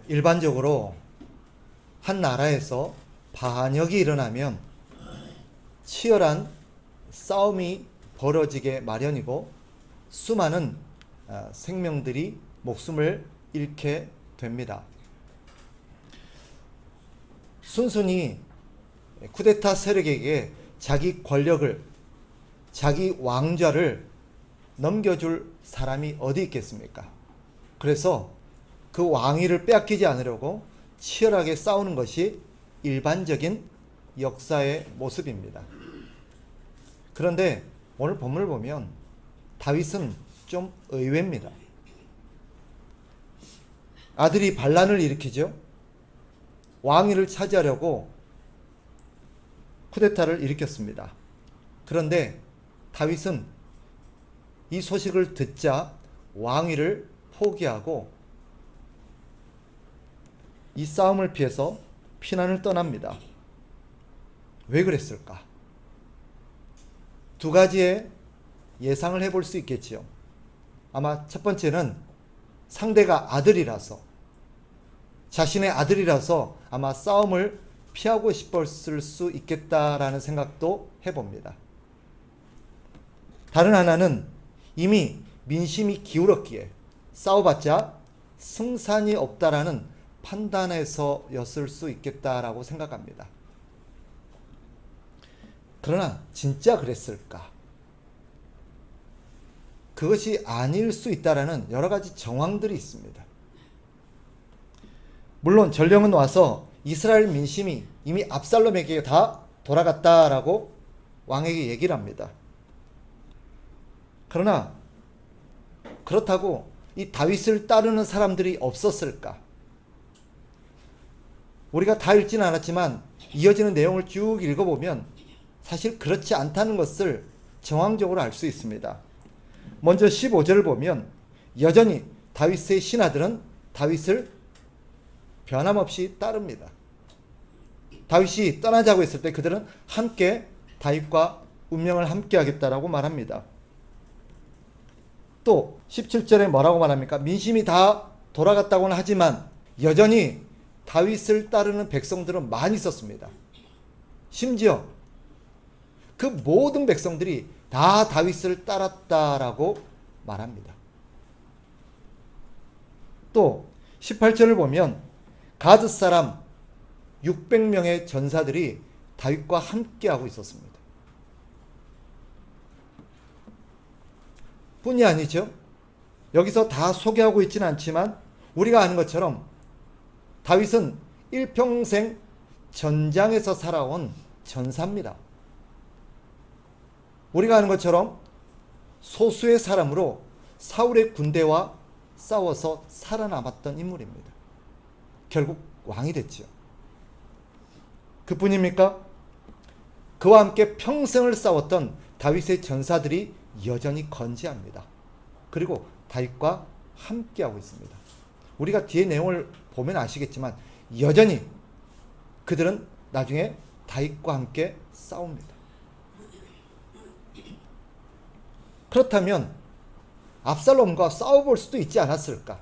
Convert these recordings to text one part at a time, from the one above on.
일반적으로 한 나라에서 반역이 일어나면 치열한 싸움이 벌어지게 마련이고 수많은 생명들이 목숨을 잃게 됩니다. 순순히 쿠데타 세력에게 자기 권력을, 자기 왕좌를 넘겨줄 사람이 어디 있겠습니까? 그래서 그 왕위를 빼앗기지 않으려고 치열하게 싸우는 것이 일반적인 역사의 모습입니다. 그런데 오늘 본문을 보면 다윗은 좀 의외입니다. 아들이 반란을 일으키죠. 왕위를 차지하려고 쿠데타를 일으켰습니다. 그런데 다윗은 이 소식을 듣자 왕위를 포기하고 이 싸움을 피해서 피난을 떠납니다. 왜 그랬을까? 두 가지의 예상을 해볼 수 있겠지요. 아마 첫 번째는 상대가 아들이라서, 자신의 아들이라서 아마 싸움을 피하고 싶었을 수 있겠다라는 생각도 해봅니다. 다른 하나는 이미 민심이 기울었기에 싸워봤자 승산이 없다라는 판단에서였을 수 있겠다라고 생각합니다. 그러나 진짜 그랬을까? 그것이 아닐 수 있다라는 여러 가지 정황들이 있습니다. 물론 전령은 와서 이스라엘 민심이 이미 압살롬에게 다 돌아갔다라고 왕에게 얘기를 합니다. 그러나 그렇다고 이 다윗을 따르는 사람들이 없었을까? 우리가 다 읽지는 않았지만 이어지는 내용을 쭉 읽어보면 사실 그렇지 않다는 것을 정황적으로 알 수 있습니다. 먼저 15절을 보면 여전히 다윗의 신하들은 다윗을 변함없이 따릅니다. 다윗이 떠나자고 했을 때 그들은 함께 다윗과 운명을 함께 하겠다라고 말합니다. 또 17절에 뭐라고 말합니까? 민심이 다 돌아갔다고는 하지만 여전히 다윗을 따르는 백성들은 많이 있었습니다. 심지어 그 모든 백성들이 다 다윗을 따랐다라고 말합니다. 또 18절을 보면 가드 사람 600명의 전사들이 다윗과 함께하고 있었습니다. 뿐이 아니죠. 여기서 다 소개하고 있지는 않지만 우리가 아는 것처럼 다윗은 일평생 전장에서 살아온 전사입니다. 우리가 아는 것처럼 소수의 사람으로 사울의 군대와 싸워서 살아남았던 인물입니다. 결국 왕이 됐죠. 그뿐입니까? 그와 함께 평생을 싸웠던 다윗의 전사들이 여전히 건재합니다. 그리고 다윗과 함께하고 있습니다. 우리가 뒤에 내용을 보면 아시겠지만 여전히 그들은 나중에 다윗과 함께 싸웁니다. 그렇다면 압살롬과 싸워볼 수도 있지 않았을까?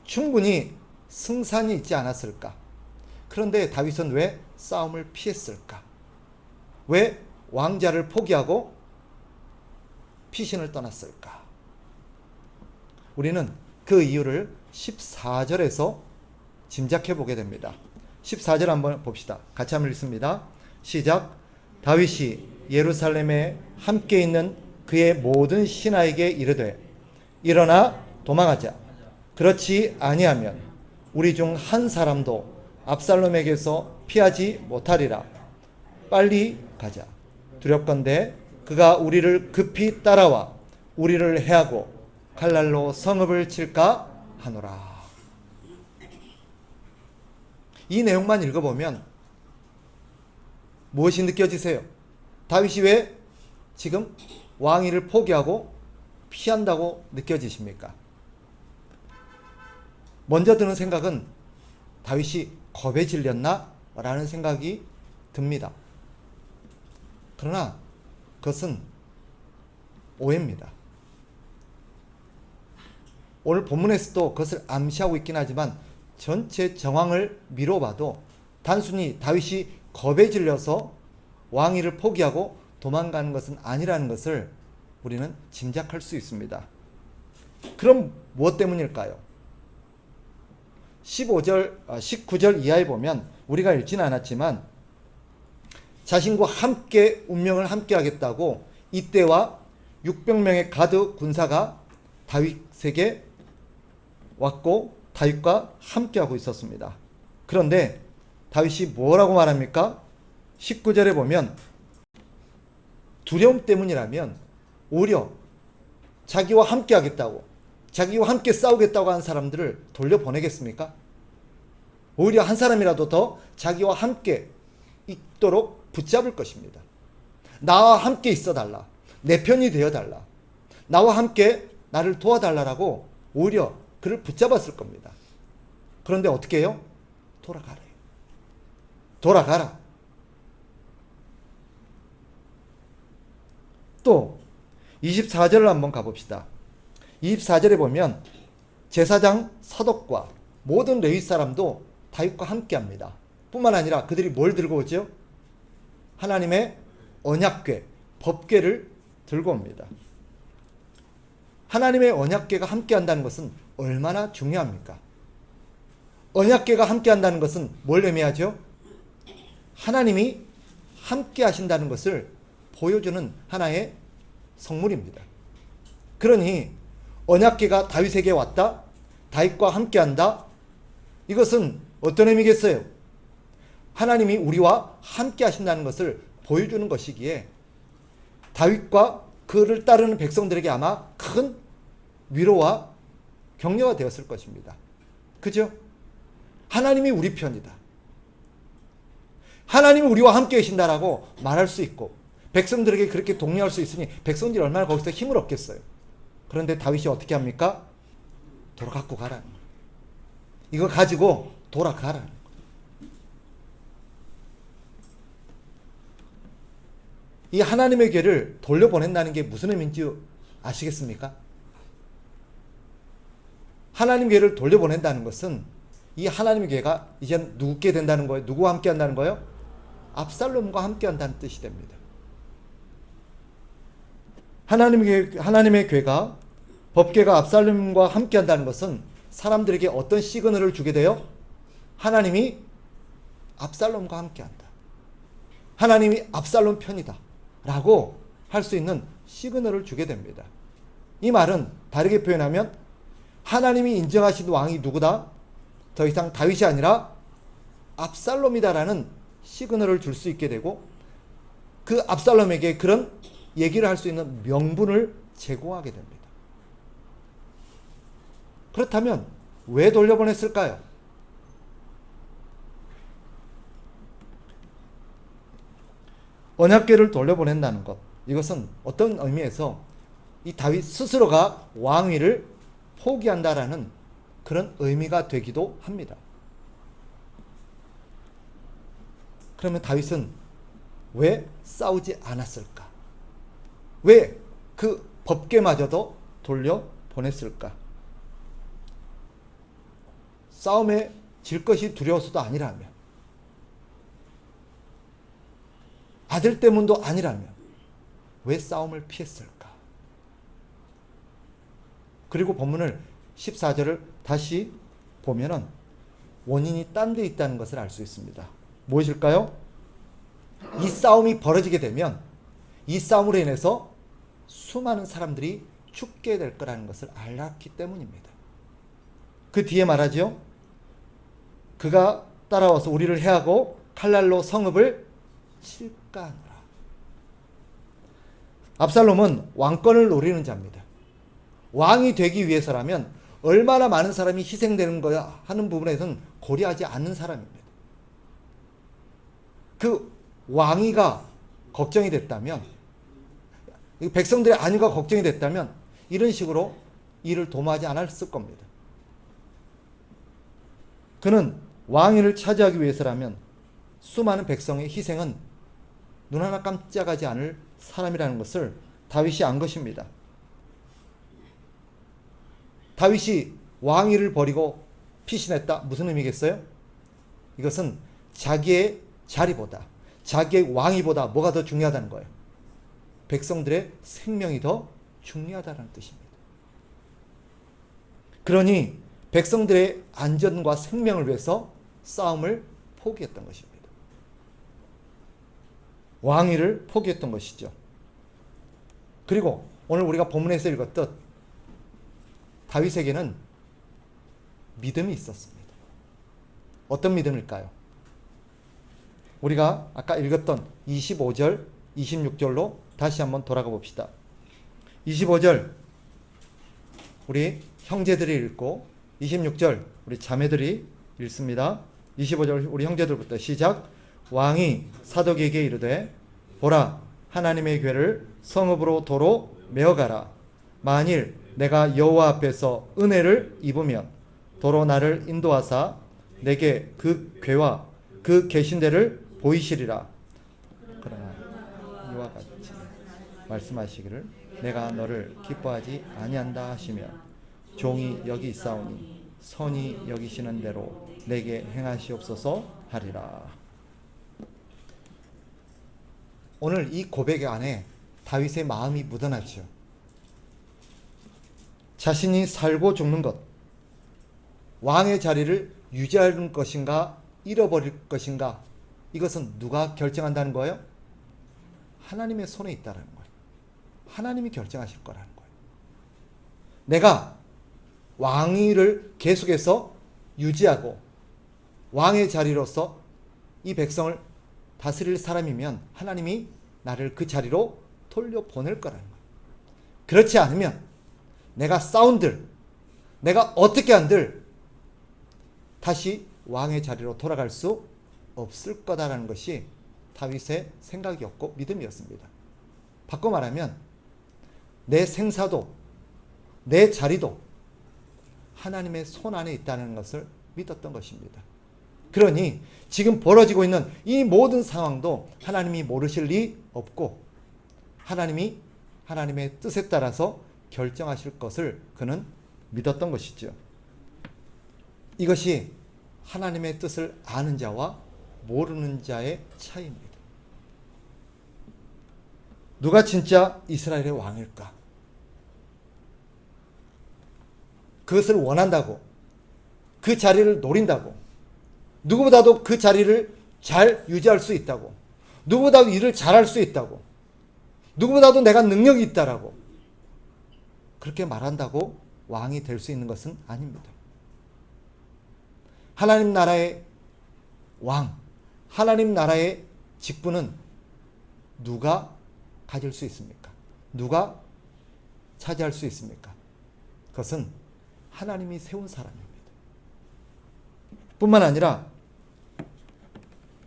충분히 승산이 있지 않았을까? 그런데 다윗은 왜 싸움을 피했을까? 왜 왕자를 포기하고 피신을 떠났을까? 우리는 그 이유를 14절에서 짐작해 보게 됩니다. 14절 한번 봅시다. 같이 한번 읽습니다. 시작. 다윗이 예루살렘에 함께 있는 그의 모든 신하에게 이르되 일어나 도망하자. 그렇지 아니하면 우리 중 한 사람도 압살롬에게서 피하지 못하리라. 빨리 가자. 두렵건대 그가 우리를 급히 따라와 우리를 해하고 칼날로 성읍을 칠까 하노라. 이 내용만 읽어보면 무엇이 느껴지세요? 다윗이 왜 지금 왕위를 포기하고 피한다고 느껴지십니까? 먼저 드는 생각은 다윗이 겁에 질렸나? 라는 생각이 듭니다. 그러나 그것은 오해입니다. 오늘 본문에서도 그것을 암시하고 있긴 하지만 전체 정황을 미뤄봐도 단순히 다윗이 겁에 질려서 왕위를 포기하고 도망가는 것은 아니라는 것을 우리는 짐작할 수 있습니다. 그럼 무엇 때문일까요? 19절 이하에 보면 우리가 읽지는 않았지만 자신과 함께 운명을 함께 하겠다고 이때와 600명의 가드 군사가 다윗에게 왔고 다윗과 함께하고 있었습니다. 그런데 다윗이 뭐라고 말합니까? 19절에 보면 두려움 때문이라면 오히려 자기와 함께 하겠다고, 자기와 함께 싸우겠다고 하는 사람들을 돌려보내겠습니까? 오히려 한 사람이라도 더 자기와 함께 있도록 붙잡을 것입니다. 나와 함께 있어 달라. 내 편이 되어 달라. 나와 함께 나를 도와달라고 오히려 그를 붙잡았을 겁니다. 그런데 어떻게 해요? 돌아가래요. 돌아가라. 또 24절을 한번 가봅시다. 24절에 보면 제사장 사독과 모든 레위 사람도 다윗과 함께합니다. 뿐만 아니라 그들이 뭘 들고 오죠? 하나님의 언약궤, 법궤를 들고 옵니다. 하나님의 언약궤가 함께한다는 것은 얼마나 중요합니까? 언약궤가 함께한다는 것은 뭘 의미하죠? 하나님이 함께하신다는 것을 보여주는 하나의 성물입니다. 그러니 언약궤가 다윗에게 왔다, 다윗과 함께한다. 이것은 어떤 의미겠어요? 하나님이 우리와 함께하신다는 것을 보여주는 것이기에 다윗과 그를 따르는 백성들에게 아마 큰 위로와 격려가 되었을 것입니다. 그죠? 하나님이 우리 편이다. 하나님이 우리와 함께 계신다라고 말할 수 있고 백성들에게 그렇게 독려할 수 있으니 백성들이 얼마나 거기서 힘을 얻겠어요. 그런데 다윗이 어떻게 합니까? 돌아갖고 가라는 거예요. 이거 가지고 돌아가라는 거예요. 이 하나님의 궤를 돌려보낸다는 게 무슨 의미인지 아시겠습니까? 하나님 궤를 돌려보낸다는 것은 이 하나님의 궤가 이제 누구께 된다는 거예요? 누구와 함께 한다는 거예요? 압살롬과 함께 한다는 뜻이 됩니다. 하나님의 궤가 법궤가 압살롬과 함께 한다는 것은 사람들에게 어떤 시그널을 주게 돼요? 하나님이 압살롬과 함께 한다. 하나님이 압살롬 편이다. 라고 할 수 있는 시그널을 주게 됩니다. 이 말은 다르게 표현하면 하나님이 인정하신 왕이 누구다? 더 이상 다윗이 아니라 압살롬이다라는 시그널을 줄 수 있게 되고 그 압살롬에게 그런 얘기를 할 수 있는 명분을 제공하게 됩니다. 그렇다면 왜 돌려보냈을까요? 언약궤를 돌려보낸다는 것, 이것은 어떤 의미에서 이 다윗 스스로가 왕위를 포기한다라는 그런 의미가 되기도 합니다. 그러면 다윗은 왜 싸우지 않았을까? 왜 그 법궤마저도 돌려보냈을까? 싸움에 질 것이 두려워서도 아니라면, 아들 때문도 아니라면 왜 싸움을 피했을까? 그리고 본문을 14절을 다시 보면은 원인이 딴 데 있다는 것을 알 수 있습니다. 무엇일까요? 이 싸움이 벌어지게 되면 이 싸움으로 인해서 수많은 사람들이 죽게 될 거라는 것을 알았기 때문입니다. 그 뒤에 말하죠. 그가 따라와서 우리를 해하고 칼날로 성읍을 칠까 하노라. 압살롬은 왕권을 노리는 자입니다. 왕이 되기 위해서라면 얼마나 많은 사람이 희생되는 거야 하는 부분에서는 고려하지 않는 사람입니다. 그 왕위가 걱정이 됐다면, 백성들의 안위가 걱정이 됐다면 이런 식으로 일을 도모하지 않았을 겁니다. 그는 왕위를 차지하기 위해서라면 수많은 백성의 희생은 눈 하나 깜짝하지 않을 사람이라는 것을 다윗이 안 것입니다. 다윗이 왕위를 버리고 피신했다. 무슨 의미겠어요? 이것은 자기의 자리보다, 자기의 왕위보다 뭐가 더 중요하다는 거예요? 백성들의 생명이 더 중요하다는 뜻입니다. 그러니 백성들의 안전과 생명을 위해서 싸움을 포기했던 것입니다. 왕위를 포기했던 것이죠. 그리고 오늘 우리가 본문에서 읽었듯 다윗에게는 믿음이 있었습니다. 어떤 믿음일까요? 우리가 아까 읽었던 25절, 26절로 다시 한번 돌아가 봅시다. 25절 우리 형제들이 읽고 26절 우리 자매들이 읽습니다. 25절 우리 형제들부터 시작. 왕이 사독에게 이르되 보라 하나님의 궤를 성읍으로 도로 메어가라. 만일 내가 여호와 앞에서 은혜를 입으면 도로 나를 인도하사 내게 그 궤와 그 계신대를 보이시리라. 그러나 이와 같이 말씀하시기를 내가 너를 기뻐하지 아니한다 하시며 종이 여기 있사오니 선히 여기시는 대로 내게 행하시옵소서 하리라. 오늘 이 고백 안에 다윗의 마음이 묻어나죠. 자신이 살고 죽는 것, 왕의 자리를 유지할 것인가 잃어버릴 것인가, 이것은 누가 결정한다는 거예요? 하나님의 손에 있다는 거예요. 하나님이 결정하실 거라는 거예요. 내가 왕위를 계속해서 유지하고 왕의 자리로서 이 백성을 다스릴 사람이면 하나님이 나를 그 자리로 돌려보낼 거라는 거예요. 그렇지 않으면 내가 싸운들, 내가 어떻게 한들 다시 왕의 자리로 돌아갈 수 없을 거다라는 것이 다윗의 생각이었고 믿음이었습니다. 바꿔 말하면 내 생사도 내 자리도 하나님의 손 안에 있다는 것을 믿었던 것입니다. 그러니 지금 벌어지고 있는 이 모든 상황도 하나님이 모르실 리 없고 하나님이 하나님의 뜻에 따라서 결정하실 것을 그는 믿었던 것이죠. 이것이 하나님의 뜻을 아는 자와 모르는 자의 차이입니다. 누가 진짜 이스라엘의 왕일까? 그것을 원한다고, 그 자리를 노린다고, 누구보다도 그 자리를 잘 유지할 수 있다고, 누구보다도 일을 잘할 수 있다고, 누구보다도 내가 능력이 있다라고 그렇게 말한다고 왕이 될 수 있는 것은 아닙니다. 하나님 나라의 왕, 하나님 나라의 직분은 누가 가질 수 있습니까? 누가 차지할 수 있습니까? 그것은 하나님이 세운 사람입니다. 뿐만 아니라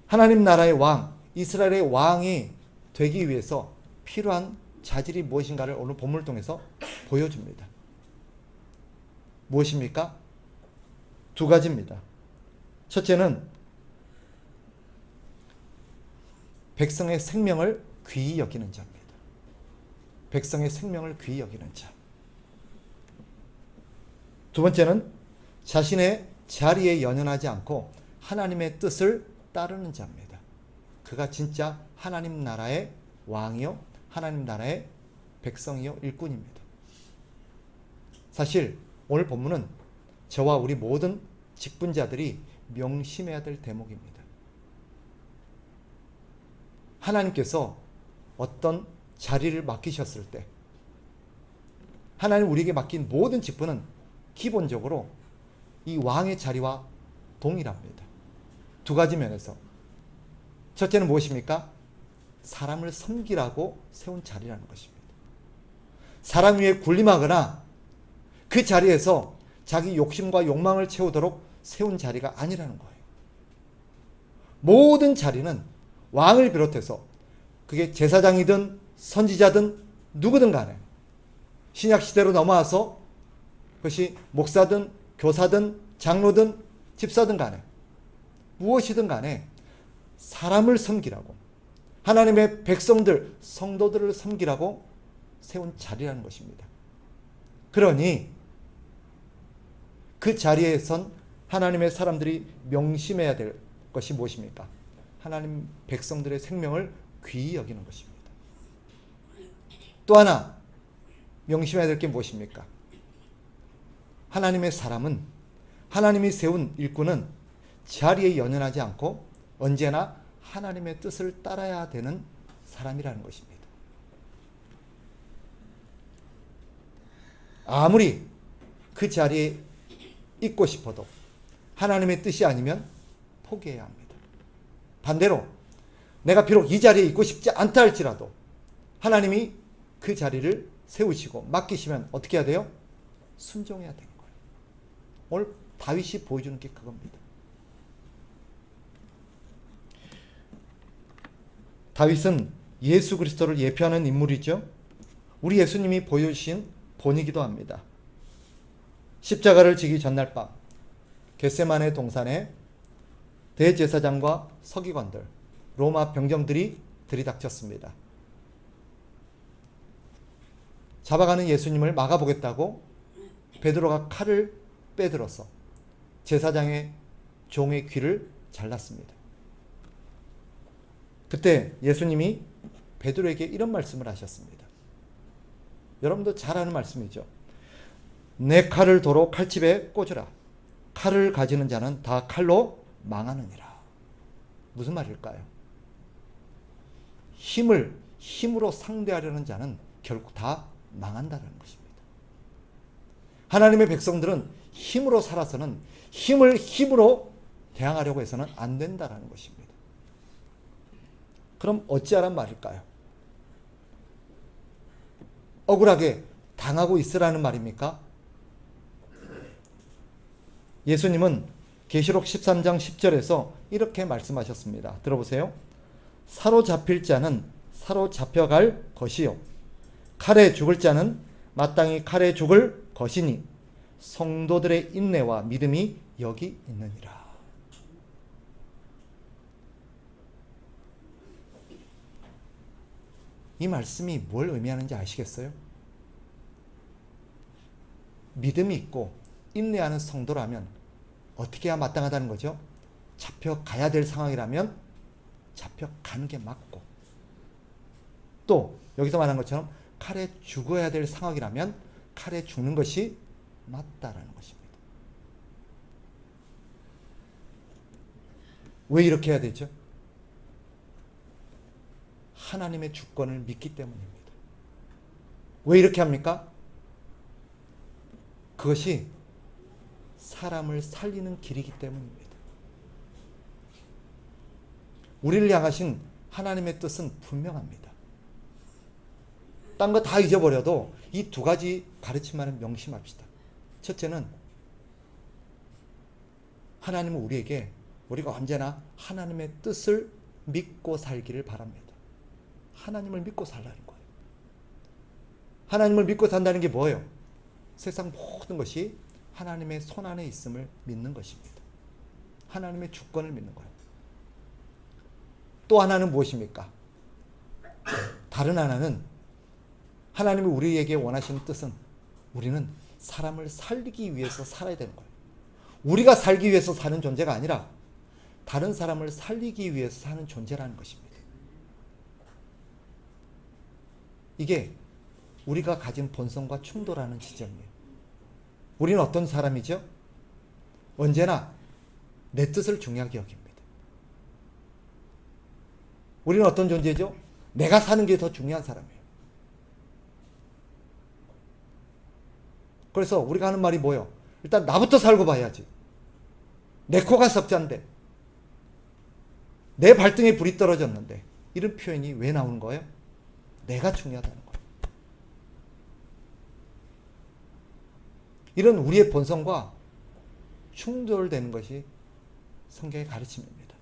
하나님 나라의 왕, 이스라엘의 왕이 되기 위해서 필요한 자질이 무엇인가를 오늘 본문을 통해서 보여줍니다. 무엇입니까? 두 가지입니다. 첫째는 백성의 생명을 귀히 여기는 자입니다. 백성의 생명을 귀히 여기는 자. 두 번째는 자신의 자리에 연연하지 않고 하나님의 뜻을 따르는 자입니다. 그가 진짜 하나님 나라의 왕이요 하나님 나라의 백성이요 일꾼입니다. 사실 오늘 본문은 저와 우리 모든 직분자들이 명심해야 될 대목입니다. 하나님께서 어떤 자리를 맡기셨을 때 하나님 우리에게 맡긴 모든 직분은 기본적으로 이 왕의 자리와 동일합니다. 두 가지 면에서. 첫째는 무엇입니까? 사람을 섬기라고 세운 자리라는 것입니다. 사람 위에 군림하거나 그 자리에서 자기 욕심과 욕망을 채우도록 세운 자리가 아니라는 거예요. 모든 자리는 왕을 비롯해서 그게 제사장이든 선지자든 누구든 간에 신약 시대로 넘어와서 그것이 목사든 교사든 장로든 집사든 간에 무엇이든 간에 사람을 섬기라고 하나님의 백성들, 성도들을 섬기라고 세운 자리라는 것입니다. 그러니 그 자리에 선 하나님의 사람들이 명심해야 될 것이 무엇입니까? 하나님 백성들의 생명을 귀히 여기는 것입니다. 또 하나 명심해야 될 게 무엇입니까? 하나님의 사람은, 하나님이 세운 일꾼은 자리에 연연하지 않고 언제나 하나님의 뜻을 따라야 되는 사람이라는 것입니다. 아무리 그 자리에 있고 싶어도 하나님의 뜻이 아니면 포기해야 합니다. 반대로 내가 비록 이 자리에 있고 싶지 않다 할지라도 하나님이 그 자리를 세우시고 맡기시면 어떻게 해야 돼요? 순종해야 되는 거예요. 오늘 다윗이 보여주는 게 그겁니다. 다윗은 예수 그리스도를 예표하는 인물이죠. 우리 예수님이 보여주신 본이기도 합니다. 십자가를 지기 전날 밤 겟세마네 동산에 대제사장과 서기관들, 로마 병정들이 들이닥쳤습니다. 잡아가는 예수님을 막아보겠다고 베드로가 칼을 빼들어서 제사장의 종의 귀를 잘랐습니다. 그때 예수님이 베드로에게 이런 말씀을 하셨습니다. 여러분도 잘 아는 말씀이죠. 내 칼을 도로 칼집에 꽂으라. 칼을 가지는 자는 다 칼로 망하느니라. 무슨 말일까요? 힘으로 상대하려는 자는 결국 다 망한다는 것입니다. 하나님의 백성들은 힘으로 살아서는 힘으로 대항하려고 해서는 안 된다는 것입니다. 그럼 어찌하란 말일까요? 억울하게 당하고 있으라는 말입니까? 예수님은 계시록 13장 10절에서 이렇게 말씀하셨습니다. 들어보세요. 사로잡힐 자는 사로잡혀갈 것이요 칼에 죽을 자는 마땅히 칼에 죽을 것이니 성도들의 인내와 믿음이 여기 있느니라. 이 말씀이 뭘 의미하는지 아시겠어요? 믿음이 있고 인내하는 성도라면 어떻게 해야 마땅하다는 거죠? 잡혀가야 될 상황이라면 잡혀가는 게 맞고, 또 여기서 말한 것처럼 칼에 죽어야 될 상황이라면 칼에 죽는 것이 맞다라는 것입니다. 왜 이렇게 해야 되죠? 하나님의 주권을 믿기 때문입니다. 왜 이렇게 합니까? 그것이 사람을 살리는 길이기 때문입니다. 우리를 향하신 하나님의 뜻은 분명합니다. 딴 거 다 잊어버려도 이 두 가지 가르침만은 명심합시다. 첫째는 하나님은 우리가 언제나 하나님의 뜻을 믿고 살기를 바랍니다. 하나님을 믿고 살라는 거예요. 하나님을 믿고 산다는 게 뭐예요? 세상 모든 것이 하나님의 손 안에 있음을 믿는 것입니다. 하나님의 주권을 믿는 거예요. 또 하나는 무엇입니까? 다른 하나는 하나님이 우리에게 원하시는 뜻은 우리는 사람을 살리기 위해서 살아야 되는 거예요. 우리가 살기 위해서 사는 존재가 아니라 다른 사람을 살리기 위해서 사는 존재라는 것입니다. 이게 우리가 가진 본성과 충돌하는 지점이에요. 우리는 어떤 사람이죠? 언제나 내 뜻을 중요하게 여깁니다. 우리는 어떤 존재죠? 내가 사는 게 더 중요한 사람이에요. 그래서 우리가 하는 말이 뭐예요? 일단 나부터 살고 봐야지. 내 코가 석잔데, 내 발등에 불이 떨어졌는데, 이런 표현이 왜 나오는 거예요? 내가 중요하다는 거예요. 이런 우리의 본성과 충돌되는 것이 성경의 가르침입니다.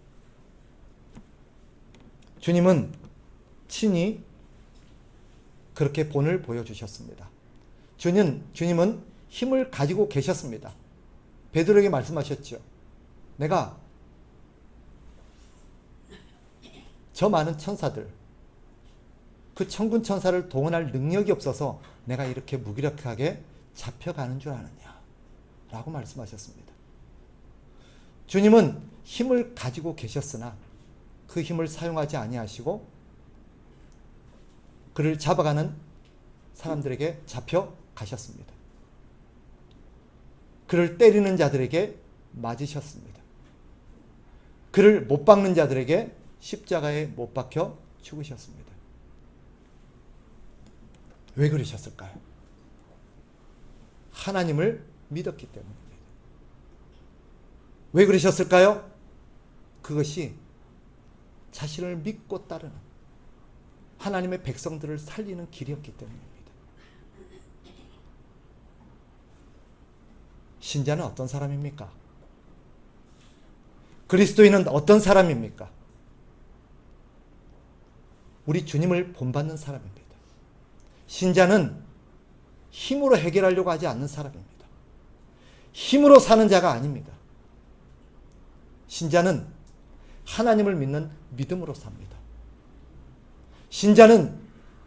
주님은 친히 그렇게 본을 보여주셨습니다. 주님은 힘을 가지고 계셨습니다. 베드로에게 말씀하셨죠. 내가 저 많은 천사들, 그 천군 천사를 동원할 능력이 없어서 내가 이렇게 무기력하게 잡혀가는 줄 아느냐. 라고 말씀하셨습니다. 주님은 힘을 가지고 계셨으나 그 힘을 사용하지 아니하시고 그를 잡아가는 사람들에게 잡혀 가셨습니다. 그를 때리는 자들에게 맞으셨습니다. 그를 못 박는 자들에게 십자가에 못 박혀 죽으셨습니다. 왜 그러셨을까요? 하나님을 믿었기 때문입니다. 왜 그러셨을까요? 그것이 자신을 믿고 따르는 하나님의 백성들을 살리는 길이었기 때문입니다. 신자는 어떤 사람입니까? 그리스도인은 어떤 사람입니까? 우리 주님을 본받는 사람입니다. 신자는 힘으로 해결하려고 하지 않는 사람입니다. 힘으로 사는 자가 아닙니다. 신자는 하나님을 믿는 믿음으로 삽니다. 신자는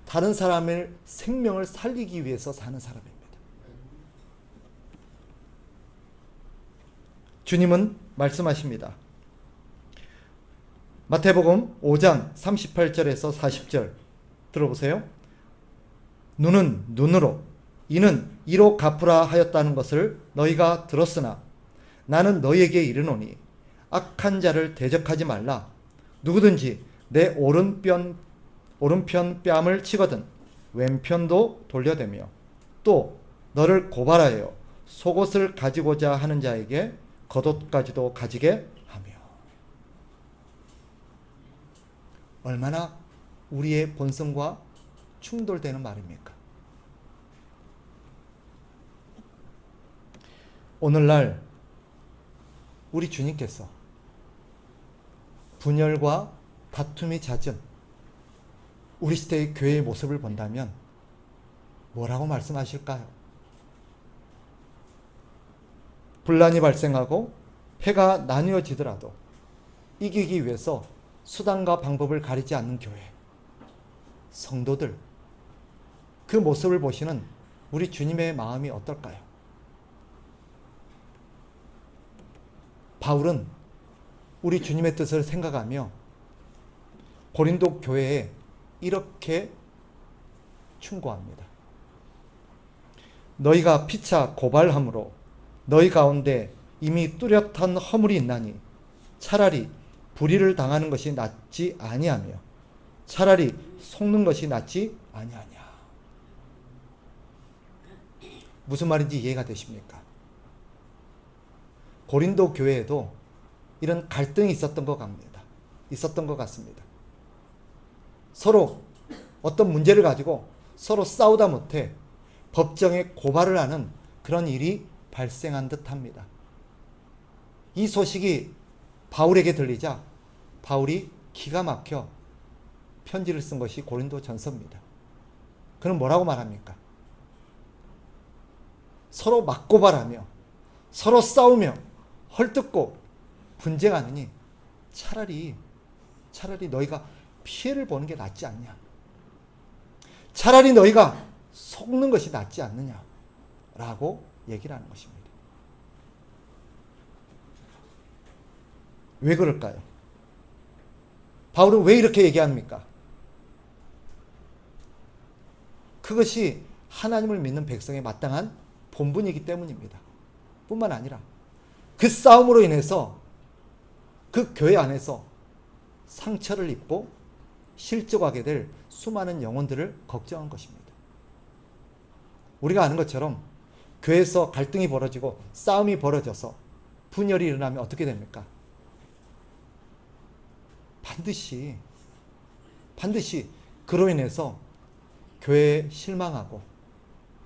다른 사람의 생명을 살리기 위해서 사는 사람입니다. 주님은 말씀하십니다. 마태복음 5장 38절에서 40절 들어보세요. 눈은 눈으로 이는 이로 갚으라 하였다는 것을 너희가 들었으나 나는 너희에게 이르노니 악한 자를 대적하지 말라. 누구든지 내 오른편 뺨을 치거든 왼편도 돌려대며 또 너를 고발하여 속옷을 가지고자 하는 자에게 겉옷까지도 가지게 하며. 얼마나 우리의 본성과 충돌되는 말입니까? 오늘날 우리 주님께서 분열과 다툼이 잦은 우리 시대의 교회의 모습을 본다면 뭐라고 말씀하실까요? 분란이 발생하고 패가 나뉘어지더라도 이기기 위해서 수단과 방법을 가리지 않는 교회, 성도들, 그 모습을 보시는 우리 주님의 마음이 어떨까요? 바울은 우리 주님의 뜻을 생각하며 고린도 교회에 이렇게 충고합니다. 너희가 피차 고발함으로 너희 가운데 이미 뚜렷한 허물이 있나니 차라리 불의를 당하는 것이 낫지 아니하며 차라리 속는 것이 낫지 아니하냐. 무슨 말인지 이해가 되십니까? 고린도 교회에도 이런 갈등이 있었던 것 같습니다. 서로 어떤 문제를 가지고 서로 싸우다 못해 법정에 고발을 하는 그런 일이 발생한 듯합니다. 이 소식이 바울에게 들리자 바울이 기가 막혀 편지를 쓴 것이 고린도 전서입니다. 그는 뭐라고 말합니까? 서로 맞고발하며 서로 싸우며 헐뜯고 분쟁하느니 차라리 너희가 피해를 보는 게 낫지 않냐. 차라리 너희가 속는 것이 낫지 않느냐 라고 얘기를 하는 것입니다. 왜 그럴까요? 바울은 왜 이렇게 얘기합니까? 그것이 하나님을 믿는 백성의 마땅한 본분이기 때문입니다. 뿐만 아니라 그 싸움으로 인해서 그 교회 안에서 상처를 입고 실족하게 될 수많은 영혼들을 걱정한 것입니다. 우리가 아는 것처럼 교회에서 갈등이 벌어지고 싸움이 벌어져서 분열이 일어나면 어떻게 됩니까? 반드시 그로 인해서 교회에 실망하고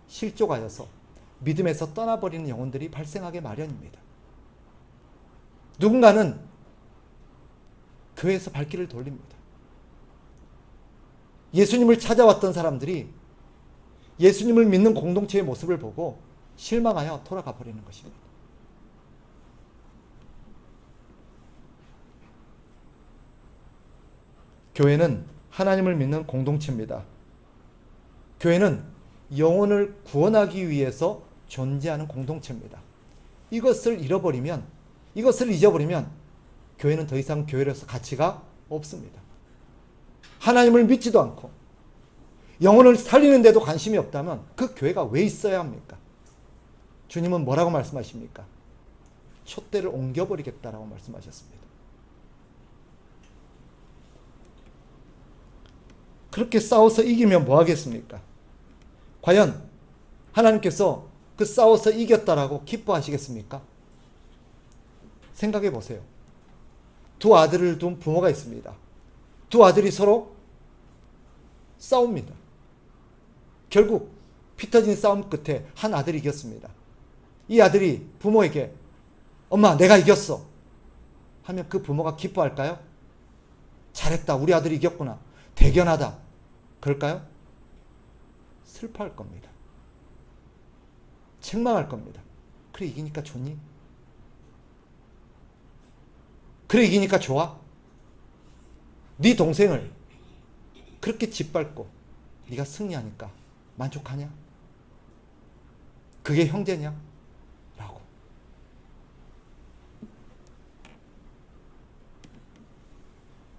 실족하여서 믿음에서 떠나버리는 영혼들이 발생하게 마련입니다. 누군가는 교회에서 발길을 돌립니다. 예수님을 찾아왔던 사람들이 예수님을 믿는 공동체의 모습을 보고 실망하여 돌아가 버리는 것입니다. 교회는 하나님을 믿는 공동체입니다. 교회는 영혼을 구원하기 위해서 존재하는 공동체입니다. 이것을 잃어버리면, 이것을 잊어버리면 교회는 더 이상 교회로서 가치가 없습니다. 하나님을 믿지도 않고 영혼을 살리는데도 관심이 없다면 그 교회가 왜 있어야 합니까? 주님은 뭐라고 말씀하십니까? 촛대를 옮겨버리겠다라고 말씀하셨습니다. 그렇게 싸워서 이기면 뭐 하겠습니까? 과연 하나님께서 그 싸워서 이겼다라고 기뻐하시겠습니까? 생각해 보세요. 두 아들을 둔 부모가 있습니다. 두 아들이 서로 싸웁니다. 결국 피 터진 싸움 끝에 한 아들이 이겼습니다. 이 아들이 부모에게 엄마 내가 이겼어 하면 그 부모가 기뻐할까요? 잘했다, 우리 아들이 이겼구나, 대견하다, 그럴까요? 슬퍼할 겁니다. 책망할 겁니다. 그래 이기니까 좋니? 그래 이기니까 좋아? 네 동생을 그렇게 짓밟고 네가 승리하니까 만족하냐? 그게 형제냐? 라고.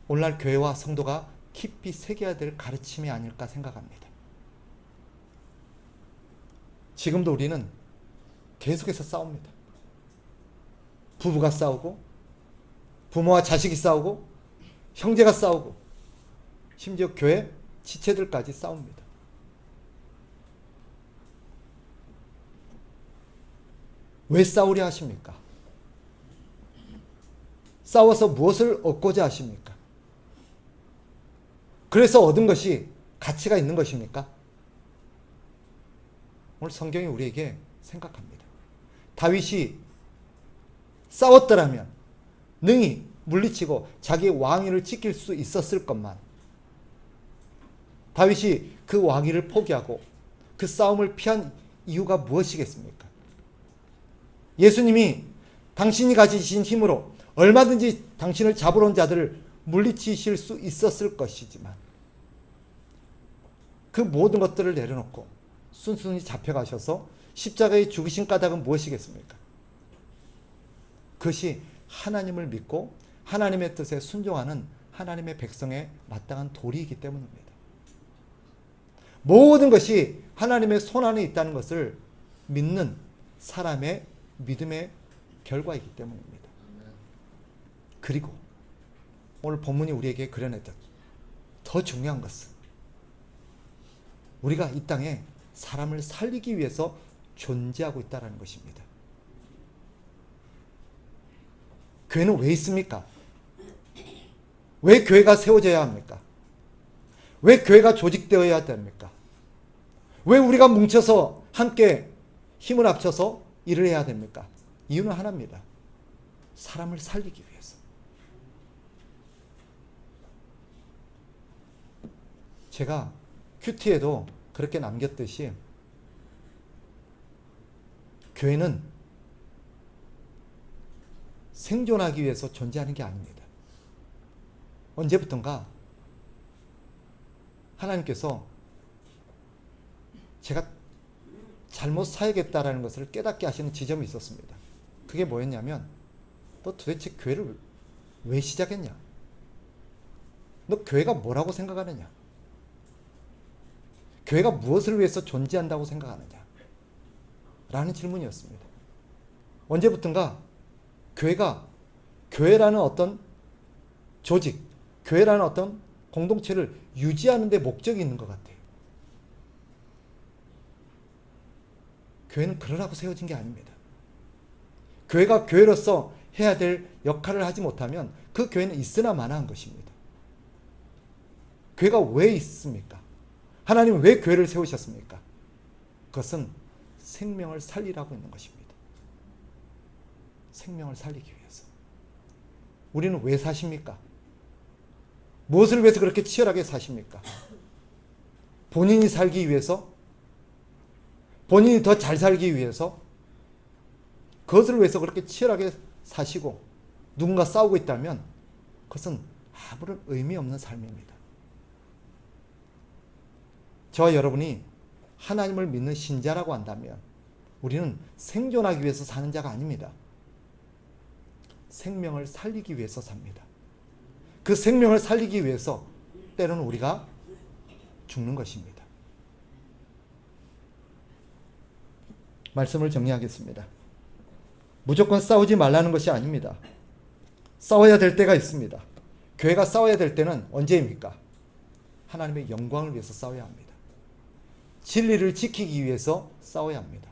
오늘날 교회와 성도가 깊이 새겨야 될 가르침이 아닐까 생각합니다. 지금도 우리는 계속해서 싸웁니다. 부부가 싸우고, 부모와 자식이 싸우고, 형제가 싸우고, 심지어 교회 지체들까지 싸웁니다. 왜 싸우려 하십니까? 싸워서 무엇을 얻고자 하십니까? 그래서 얻은 것이 가치가 있는 것입니까? 오늘 성경이 우리에게 생각합니다. 다윗이 싸웠더라면 능히 물리치고 자기 왕위를 지킬 수 있었을 것만, 다윗이 그 왕위를 포기하고 그 싸움을 피한 이유가 무엇이겠습니까? 예수님이 당신이 가지신 힘으로 얼마든지 당신을 잡으러 온 자들을 물리치실 수 있었을 것이지만 그 모든 것들을 내려놓고 순순히 잡혀가셔서 십자가에 죽으신 까닭은 무엇이겠습니까? 그것이 하나님을 믿고 하나님의 뜻에 순종하는 하나님의 백성의 마땅한 도리이기 때문입니다. 모든 것이 하나님의 손 안에 있다는 것을 믿는 사람의 믿음의 결과이기 때문입니다. 그리고 오늘 본문이 우리에게 그려냈던 더 중요한 것은 우리가 이 땅에 사람을 살리기 위해서 존재하고 있다는 것입니다. 교회는 왜 있습니까? 왜 교회가 세워져야 합니까? 왜 교회가 조직되어야 됩니까? 왜 우리가 뭉쳐서 함께 힘을 합쳐서 일을 해야 됩니까? 이유는 하나입니다. 사람을 살리기 위해서. 제가 큐티에도 그렇게 남겼듯이 교회는 생존하기 위해서 존재하는 게 아닙니다. 언제부턴가 하나님께서 제가 잘못 살겠다라는 것을 깨닫게 하시는 지점이 있었습니다. 그게 뭐였냐면, 너 도대체 교회를 왜 시작했냐? 너 교회가 뭐라고 생각하느냐? 교회가 무엇을 위해서 존재한다고 생각하느냐? 라는 질문이었습니다. 언제부턴가 교회라는 어떤 조직, 교회라는 어떤 공동체를 유지하는 데 목적이 있는 것 같아요. 교회는 그러라고 세워진 게 아닙니다. 교회가 교회로서 해야 될 역할을 하지 못하면 그 교회는 있으나 마나한 것입니다. 교회가 왜 있습니까? 하나님은 왜 교회를 세우셨습니까? 그것은 생명을 살리라고 있는 것입니다. 생명을 살리기 위해서. 우리는 왜 사십니까? 무엇을 위해서 그렇게 치열하게 사십니까? 본인이 살기 위해서? 본인이 더 잘 살기 위해서? 그것을 위해서 그렇게 치열하게 사시고 누군가 싸우고 있다면 그것은 아무런 의미 없는 삶입니다. 저와 여러분이 하나님을 믿는 신자라고 한다면 우리는 생존하기 위해서 사는 자가 아닙니다. 생명을 살리기 위해서 삽니다. 그 생명을 살리기 위해서 때로는 우리가 죽는 것입니다. 말씀을 정리하겠습니다. 무조건 싸우지 말라는 것이 아닙니다. 싸워야 될 때가 있습니다. 교회가 싸워야 될 때는 언제입니까? 하나님의 영광을 위해서 싸워야 합니다. 진리를 지키기 위해서 싸워야 합니다.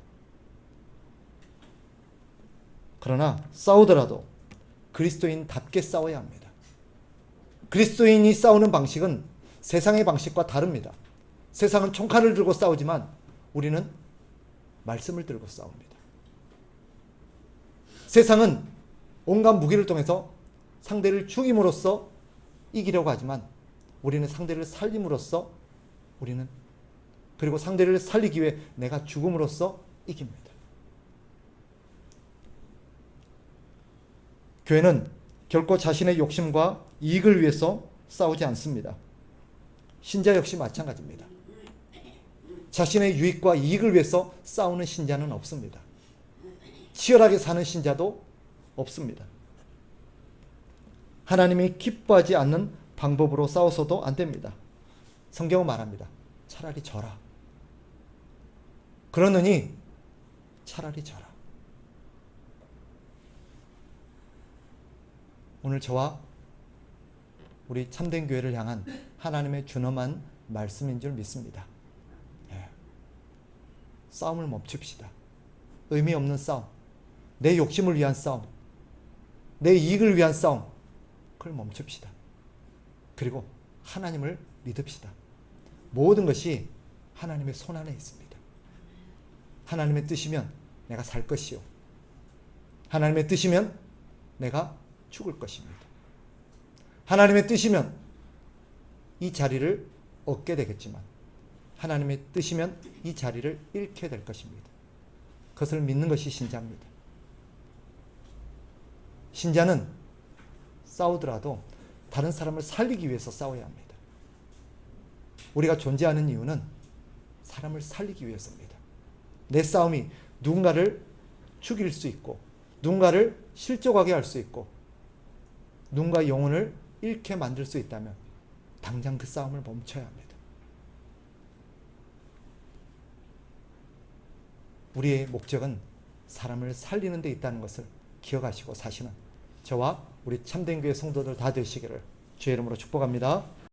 그러나 싸우더라도 그리스도인답게 싸워야 합니다. 그리스도인이 싸우는 방식은 세상의 방식과 다릅니다. 세상은 총칼을 들고 싸우지만 우리는 말씀을 들고 싸웁니다. 세상은 온갖 무기를 통해서 상대를 죽임으로써 이기려고 하지만 우리는 상대를 살림으로써 그리고 상대를 살리기 위해 내가 죽음으로써 이깁니다. 교회는 결코 자신의 욕심과 이익을 위해서 싸우지 않습니다. 신자 역시 마찬가지입니다. 자신의 유익과 이익을 위해서 싸우는 신자는 없습니다. 치열하게 사는 신자도 없습니다. 하나님이 기뻐하지 않는 방법으로 싸워서도 안 됩니다. 성경은 말합니다. 차라리 져라. 그러느니 차라리 져라. 오늘 저와 우리 참된 교회를 향한 하나님의 준엄한 말씀인 줄 믿습니다. 싸움을 멈춥시다. 의미 없는 싸움, 내 욕심을 위한 싸움, 내 이익을 위한 싸움, 그걸 멈춥시다. 그리고 하나님을 믿읍시다. 모든 것이 하나님의 손 안에 있습니다. 하나님의 뜻이면 내가 살 것이요, 하나님의 뜻이면 내가 죽을 것입니다. 하나님의 뜻이면 이 자리를 얻게 되겠지만 하나님의 뜻이면 이 자리를 잃게 될 것입니다. 그것을 믿는 것이 신자입니다. 신자는 싸우더라도 다른 사람을 살리기 위해서 싸워야 합니다. 우리가 존재하는 이유는 사람을 살리기 위해서입니다. 내 싸움이 누군가를 죽일 수 있고 누군가를 실족하게 할 수 있고 누군가의 영혼을 잃게 만들 수 있다면 당장 그 싸움을 멈춰야 합니다. 우리의 목적은 사람을 살리는 데 있다는 것을 기억하시고 사시는 저와 우리 참된 교회 성도들 다 되시기를 주의 이름으로 축복합니다.